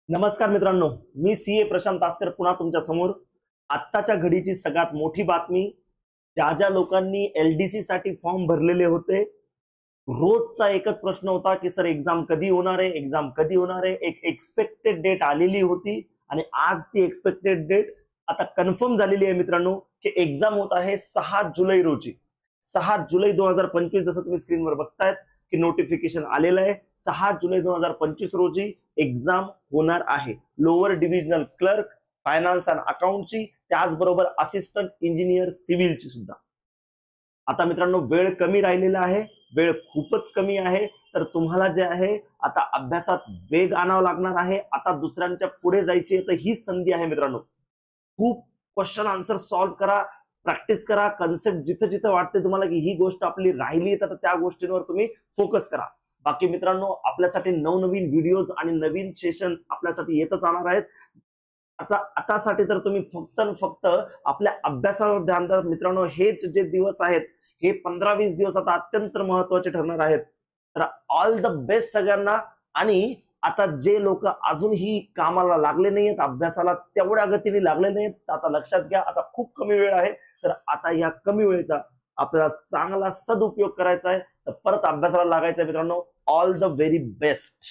नमस्कार मित्रांनो, मी सीए प्रशांत तासकर पुन्हा तुमच्या समोर. आत्ताच्या घडीची सगळ्यात मोठी बातमी, ज्या ज्या लोकांनी एलडीसी साठी फॉर्म भरलेले होते, रोजचा एकच प्रश्न होता की सर एक्झाम कधी होणार आहे, एक्झाम कधी होणार आहे. एक एक्सपेक्टेड डेट आलेली होती आणि आज ती एक्सपेक्टेड डेट आता कन्फर्म झालेली आहे मित्रांनो की एक्झाम होत आहे 6 जुलै रोजी. 6 जुलै 2025 जसं तुम्ही स्क्रीनवर बघतायत की नोटिफिकेशन आलेलं आहे. 6 जुलै 2025 रोजी एक्झाम होणार आहे. Lower divisional clerk, finance and अकाउंटची, त्याचबरोबर असिस्टंट इंजिनियर सिव्हिलची सुद्धा. आता मित्रांनो वेळ कमी राहिलेला आहे, वेळ खूपच कमी आहे. तर तुम्हाला जे आहे आता अभ्यासात वेग आणावा लागणार आहे. आता दुसऱ्यांच्या पुढे जायची तर ही संधी आहे मित्रांनो. खूप क्वेश्चन आन्सर सॉल्व्ह करा, प्रॅक्टिस करा. कन्सेप्ट जिथे जिथे वाटते तुम्हाला की ही गोष्ट आपली राहिली तर त्या गोष्टींवर तुम्ही फोकस करा. बाकी मित्रांनो आपल्यासाठी नवनवीन व्हिडिओज आणि नवीन सेशन आपल्यासाठी येतच राहणार आहेत. आतासाठी तर तुम्ही फक्त आपल्या अभ्यासावर ध्यान द्या मित्रांनो. हेच जे दिवस आहेत, हे 15-20 दिवस आता अत्यंत महत्वाचे ठरणार आहेत. तर ऑल द बेस्ट सगळ्यांना. आणि आता जे लोक अजूनही कामाला लागले नाहीत, अभ्यासाला तेवढ्या गतीने लागले नाहीत, आता लक्षात घ्या, आता खूप कमी वेळ आहे. तर आता या कमी वेळेचा आपल्याला चांगला सदुपयोग करायचा आहे. तर परत अभ्यासाला लागायचा आहे मित्रांनो. All the very best.